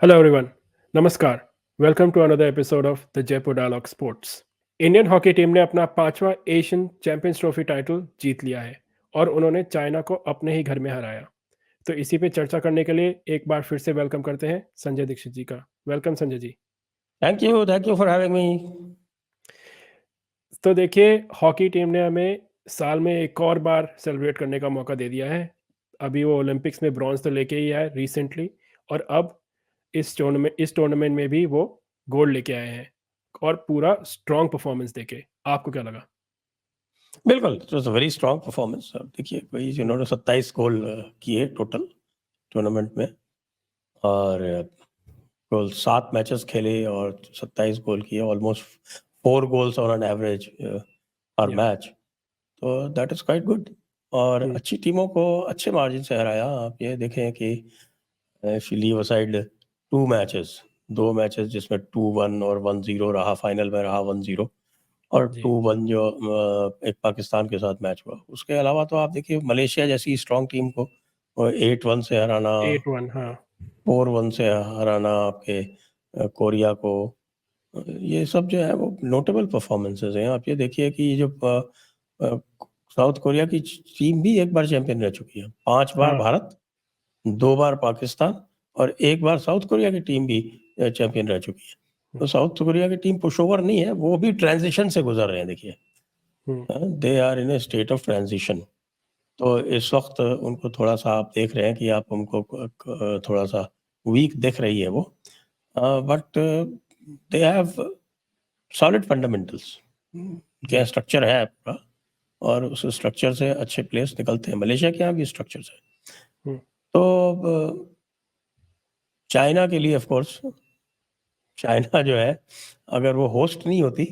Hello everyone. Namaskar. Welcome to another episode of the Jaipur Dialogue Sports. Indian hockey team ने अपना पांचवा Asian champions trophy title जीत लिया है और उन्होंने चाइना को अपने ही घर में हराया। तो इसी पे चर्चा करने के लिए एक बार फिर से वेलकम करते हैं संजय दीक्षित जी का। Welcome Sanjay ji. Thank you for having me. तो देखिए, हॉकी टीम ने हमें साल में एक और बार सेलिब्रेट करने का मौका दे दिया है। अभी वो ओलंपिक्स में ब्रॉन्ज तो लेके ही आए रिसेंटली, और अब इस टूर्नामेंट में भी वो गोल्ड लेके आए हैं और पूरा स्ट्रॉन्ग परफॉर्मेंस देके। आपको क्या लगा? बिल्कुल, it was a very strong performance. अब देखिए, कोई जिन्होंने 27 गोल किए टोटल टूर्नामेंट में, और कुल 7 मैचेस खेले और 27 गोल किए, almost 4 goals on an average पर या मैच। तो दैट इज क्वाइट गुड। और अच्छी टीमों को अच्छे मार्जिन से हराया। आप ये देखें कि if you leave aside 2 matches, 2 matches जिसमें 2-1 और 1-0 रहा, फाइनल में रहा 1-0 और जी 2-1 जो एक पाकिस्तान के साथ मैच हुआ। उसके अलावा तो आप देखिए, मलेशिया जैसी स्ट्रॉन्ग टीम को 8-1 से हराना, 8-1। हाँ 4-1 से हराना आपके कोरिया को, ये सब जो है वो नोटेबल परफॉर्मेंसेस हैं। आप ये देखिए कि ये जो अ, साउथ कोरिया की टीम भी एक बार चैंपियन रह चुकी है। 5 बार हाँ भारत, 2 बार पाकिस्तान और 1 बार साउथ कोरिया की टीम भी चैंपियन रह चुकी है। तो साउथ कोरिया की टीम पुशओवर नहीं है, वो भी ट्रांजिशन से गुजर रहे हैं। देखिए, they are in a state of transition. तो इस वक्त उनको थोड़ा सा आप देख रहे हैं कि आप उनको थोड़ा सा वीक दिख रही है वो, but they have solid fundamentals. क्या जी स्ट्रक्चर है पूरा, और उस स्ट्रक्चर से अच्छे प्लेयर्स निकलते हैं। मलेशिया के यहाँ भी स्ट्रक्चर है। हम्म, तो चाइना के लिए ऑफ कोर्स, चाइना जो है, अगर वो होस्ट नहीं होती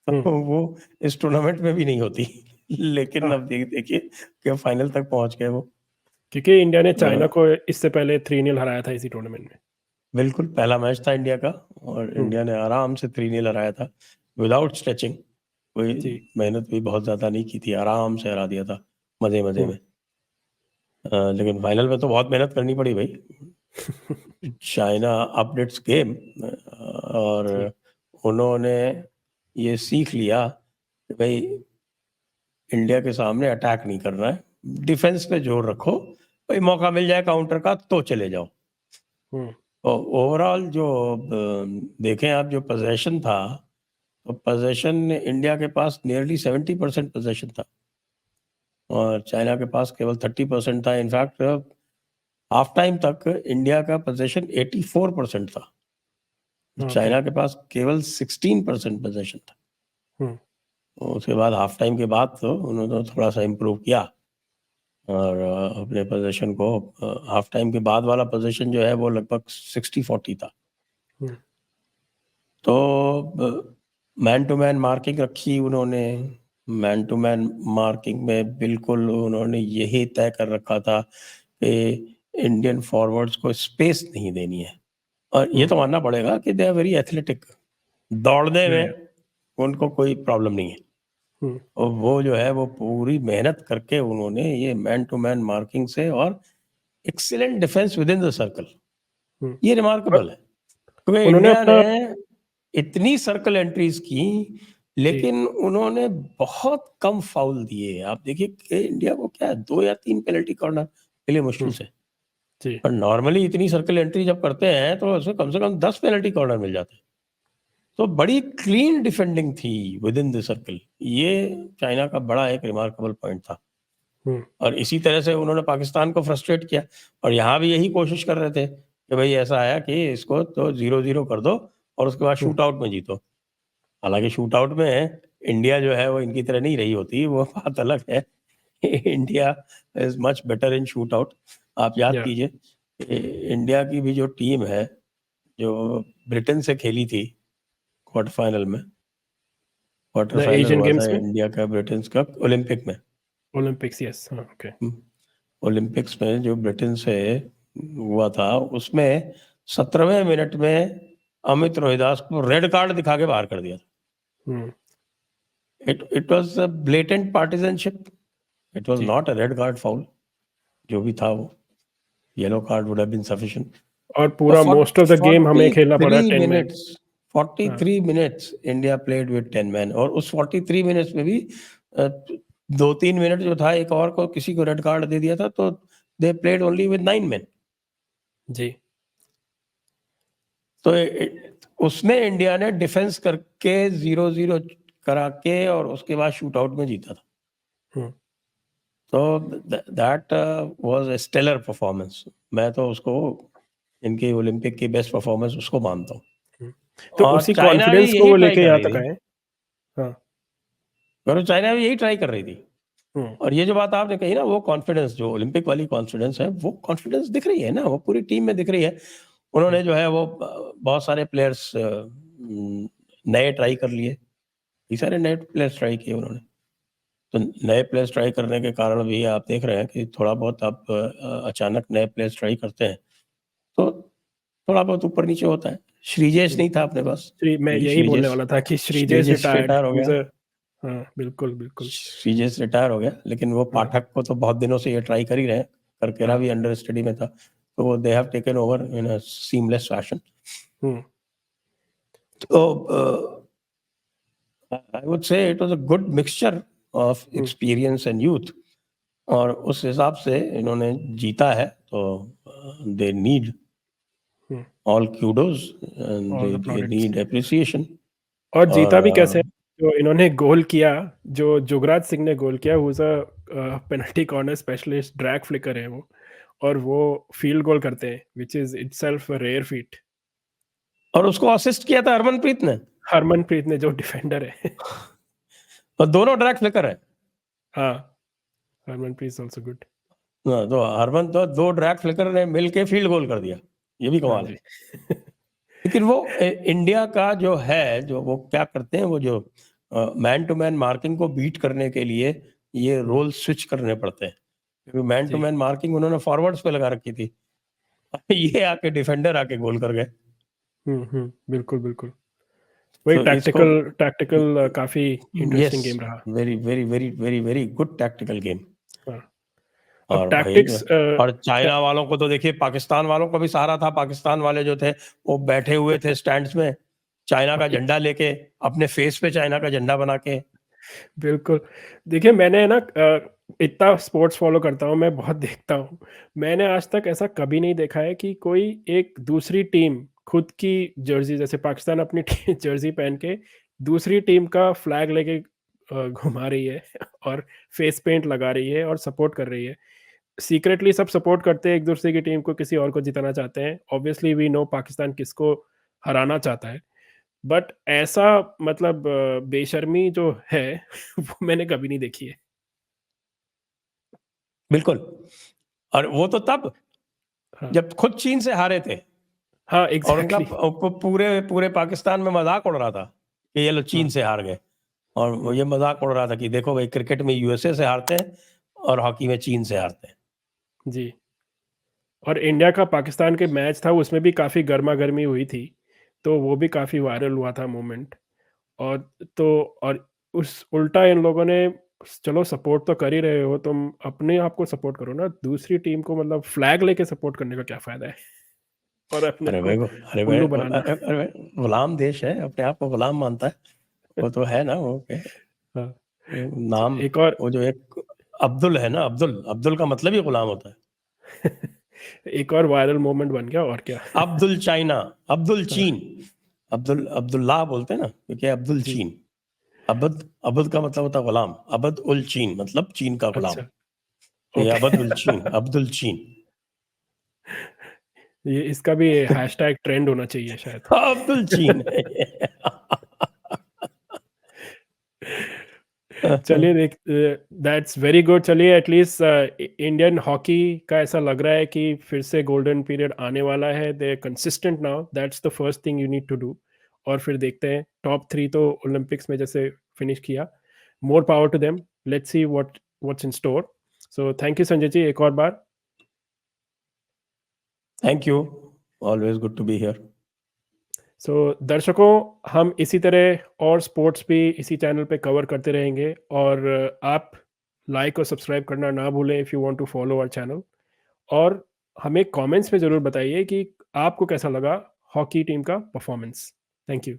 हम्म, तो वो इस टूर्नामेंट में भी नहीं होती। लेकिन हाँ अब देखिए कि फाइनल तक पहुंच गए वो। क्योंकि इंडिया ने अ, चाइना को इससे पहले 3-0 हराया था इसी टूर्नामेंट में। बिल्कुल पहला मैच था इंडिया का, और हम्म, इंडिया ने आराम से 3-0 हराया था, विदाउट स्ट्रेचिंग। कोई जी मेहनत भी बहुत ज़्यादा नहीं की थी, आराम से हरा दिया था, मज़े मज़े हम्म, में। लेकिन फाइनल में तो बहुत मेहनत करनी पड़ी भाई। चाइना अपड इट्स गेम, और जी उन्होंने ये सीख लिया कि भाई इंडिया के सामने अटैक नहीं करना है, डिफेंस पे जोर रखो, भाई मौका मिल जाए काउंटर का तो चले जाओ। हम्म, और ओवरऑल जो देखें आप, जो पोजेशन था, तो पोजेशन इंडिया के पास नियरली 70% पोजेशन था और चाइना के पास केवल 30% था। इनफैक्ट हाफ टाइम तक इंडिया का पोजेशन 84% था, ओके चाइना के पास केवल 16% पोजेशन था। हम्म, तो उसके बाद हाफ टाइम के बाद तो उन्होंने थोड़ा सा इम्प्रूव किया, और अपने पोजीशन को, हाफ टाइम के बाद वाला पोजीशन जो है वो लगभग 60-40 था। हम्म, तो मैन टू मैन मार्किंग रखी उन्होंने। मैन टू मैन मार्किंग में बिल्कुल उन्होंने यही तय कर रखा था कि इंडियन फॉरवर्ड्स को स्पेस नहीं देनी है। और ये हम्म, तो मानना पड़ेगा कि दे आर वेरी एथलेटिक, दौड़ने या, में उनको कोई प्रॉब्लम नहीं है। हम्म, और वो जो है वो पूरी मेहनत करके उन्होंने ये मैन टू मैन मार्किंग से, और excellent defence within the circle, hmm. ये और रिमार्केबल है। क्योंकि उन्होंने इंडिया अपना ने इतनी सर्कल एंट्रीज की, जी लेकिन उन्होंने बहुत कम फाउल दिए। आप देखिए कि इंडिया को क्या है, 2 या 3 पेनल्टी कॉर्नर मिले मुश्किल हम्म, से। जी पर नॉर्मली इतनी सर्कल एंट्री जब करते हैं तो उसमें कम से कम 10 पेनल्टी कॉर्नर मिल जाते हैं। तो बड़ी क्लीन डिफेंडिंग थी विद इन द सर्कल। ये चाइना का बड़ा एक रिमार्केबल पॉइंट था। हम्म, और इसी तरह से उन्होंने पाकिस्तान को फ्रस्ट्रेट किया, और यहाँ भी यही कोशिश कर रहे थे कि भाई ऐसा आया कि इसको तो 0-0 कर दो और उसके बाद हम्म, शूट आउट में जीतो। हालांकि शूट आउट में इंडिया जो है वो इनकी तरह नहीं रही होती, वो बात अलग है। India is much better in shoot out. आप याद या कीजिए कि इंडिया की भी जो टीम है, जो ब्रिटेन से खेली थी क्वार्टर फाइनल में, क्वार्टर द फाइनल एशियन हुआ था गेम्स में इंडिया का ब्रिटेन का ओलंपिक में। ओलंपिक्स। यस हाँ ओके ओलंपिक्स में जो ब्रिटेन से हुआ था, उसमें 17वें मिनट में अमित रोहिदास को रेड कार्ड दिखा के बाहर कर दिया था। Hmm, it was a blatant partisanship, it was जी। Not a red card foul. जो भी था वो, yellow card would have been sufficient. और पूरा मोस्ट ऑफ द गेम हमें खेलना पड़ा 10 man. Minutes 43 minutes India played with 10 man, और उस 43 मिनट्स में भी 2-3 मिनट जो था एक और को किसी को रेड कार्ड दे दिया था, तो they played only with 9 man. जी। तो उसमें इंडिया ने डिफेंस करके 0-0 करा के और उसके बाद शूट आउट में जीता था। हम्म, तो that was a stellar performance. मैं तो उसको इनकी ओलंपिक की बेस्ट परफॉर्मेंस उसको मानता हूँ। तो और उसी चाइना भी कॉन्फिडेंस को यही वो ट्राई लेके कर यहाँ रही तक थी, आए। हाँ। और चाइना भी यही ट्राई कर रही थी। हम्म, और ये जो बात आपने कही ना, वो कॉन्फिडेंस, जो ओलंपिक वाली कॉन्फिडेंस है, वो कॉन्फिडेंस दिख रही है ना, वो पूरी टीम में दिख रही है। उन्होंने जो है वो बहुत सारे प्लेयर्स नए ट्राई कर लिए, ये सारे नए प्लेयर्स ट्राई किए उन्होंने। तो नए प्लेयर्स ट्राई करने के कारण भी आप देख रहे हैं कि थोड़ा बहुत आप अचानक नए प्लेयर्स ट्राई करते हैं तो थोड़ा बहुत ऊपर नीचे होता है। श्रीजेश नहीं था अपने पास, मैं क्योंकि यही बोलने वाला था कि श्रीजेश रिटायर्ड। रिटायर हो गया। हाँ, बिल्कुल बिल्कुल। श्रीजेश रिटायर हो गया, लेकिन वो हाँ, पाठक को तो बहुत दिनों से ये ट्राई कर ही रहे हैं। करकेरा हाँ। भी अंडर स्टडी में था, तो वो they have taken over in a seamless fashion. Hmm, तो I would say it was a good mixture of hmm, experience and youth, और उस हिसाब से इन्होंने जीता है। तो they need hmm. All kudos and all the they plaudits. need appreciation। और और जीता भी कैसे? जो इन्होंने गोल किया, जो जुगराज सिंह ने गोल किया, वो penalty corner specialist drag flicker है वो, और वो फील्ड गोल करते हैं, which is itself a rare feat. और उसको असिस्ट किया था हरमनप्रीत ने, हरमनप्रीत ने, जो डिफेंडर है। और दोनों ड्रैग फ्लिकर है। हाँ, हरमनप्रीत इज ऑल्सो गुड। तो हरमन तो दो ड्रैग फ्लिकर ने मिलके फील्ड गोल कर दिया, ये भी हाँ कमाल है। जी। लेकिन वो इंडिया का जो है, जो वो क्या करते हैं, वो जो मैन टू मैन मार्किंग को बीट करने के लिए ये रोल स्विच करने पड़ते हैं, क्योंकि मैन टू जी। मैन मार्किंग उन्होंने फॉरवर्ड्स पे लगा रखी थी। ये आके डिफेंडर आके गोल कर गए। बिल्कुल बिल्कुल। वही तो इसको, टैक्टिकल टैक्टिकल काफी यस, इंटरेस्टिंग गेम रहा। Very very very very very good tactical game. हाँ। अब और भाई, टैक्टिक्स और चाइना वालों को तो देखिए, पाकिस्तान वालों को भी सहारा था। पाकिस्तान वाले जो थे वो बैठे हुए थे स्टैंड्स में, चाइना का झंडा लेके, अपने फेस पे चाइना का झंडा बना के। बिल्कुल। देखिए, मैंने ना इतना स्पोर्ट्स फॉलो करता हूँ, मैं बहुत देखता हूँ। मैंने आज तक ऐसा कभी नहीं देखा है कि कोई एक दूसरी टीम खुद की जर्सी, जैसे पाकिस्तान अपनी जर्सी पहन के दूसरी टीम का फ्लैग लेके घुमा रही है और फेस पेंट लगा रही है और सपोर्ट कर रही है। सीक्रेटली सब सपोर्ट करते हैं एक दूसरे की टीम को, किसी और को जिताना चाहते हैं। ऑब्वियसली वी नो पाकिस्तान किसको हराना चाहता है। बट ऐसा मतलब बेशर्मी जो है वो मैंने कभी नहीं देखी है। बिल्कुल। और वो तो तब, हाँ, जब खुद चीन से हारे थे, हाँ, और उनका एग्ज़ैक्टली। पूरे पूरे पाकिस्तान में मजाक उड़ रहा था कि ये लो चीन हाँ, से हार गए। और वो हुँ, ये मजाक उड़ रहा था कि देखो भाई, क्रिकेट में यूएसए से हारते हैं और हॉकी में चीन से हारते हैं। जी। और इंडिया का पाकिस्तान के मैच था, उसमें भी काफ़ी गरमा-गर्मी हुई थी, तो वो भी काफ़ी वायरल हुआ था मोमेंट। और तो और उस उल्टा इन लोगों ने, चलो सपोर्ट तो कर ही रहे हो, तुम अपने आप को सपोर्ट करो ना, दूसरी टीम को मतलब फ्लैग लेके सपोर्ट करने का क्या फ़ायदा है? और अपने अरे को भाई, अरे भाई, उल्लू बनाना। अरे भाई, गुलाम देश है, अपने आप को गुलाम मानता है। वो तो है ना, वो हाँ, नाम, एक और वो जो एक अब्दुल है ना, अब्दुल, अब्दुल का मतलब ही गुलाम होता है। एक और वायरल मोमेंट बन गया, और क्या। अब्दुल चाइना, अब्दुल हाँ, चीन, अब्दुल अब्दुल्लाह बोलते हैं ना, क्योंकि अब्दुल जी। चीन, अबद, अबद का मतलब होता है गुलाम, अबद उल चीन मतलब चीन का गुलाम। अच्छा, तो ये ओके। अबद उल चीन, अब्दुल चीन। ये इसका भी हैशटैग ट्रेंड होना चाहिए शायद। अब्दुल चीन। चलिए, दैट्स वेरी गुड। चलिए, एटलीस्ट इंडियन हॉकी का ऐसा लग रहा है कि फिर से गोल्डन पीरियड आने वाला है। They consistent now, that's the first thing you need to do. और फिर देखते हैं, टॉप 3 तो ओलंपिक्स में जैसे फिनिश किया, more power to them. Let's see what's in store. So thank you Sanjay ji एक और बार। Thank you, always good to be here. So दर्शकों, हम इसी तरह और स्पोर्ट्स भी इसी चैनल पे कवर करते रहेंगे, और आप लाइक और सब्सक्राइब करना ना भूलें if you want to follow our channel. और हमें कमेंट्स में ज़रूर बताइए कि आपको कैसा लगा हॉकी टीम का परफॉर्मेंस? Thank you.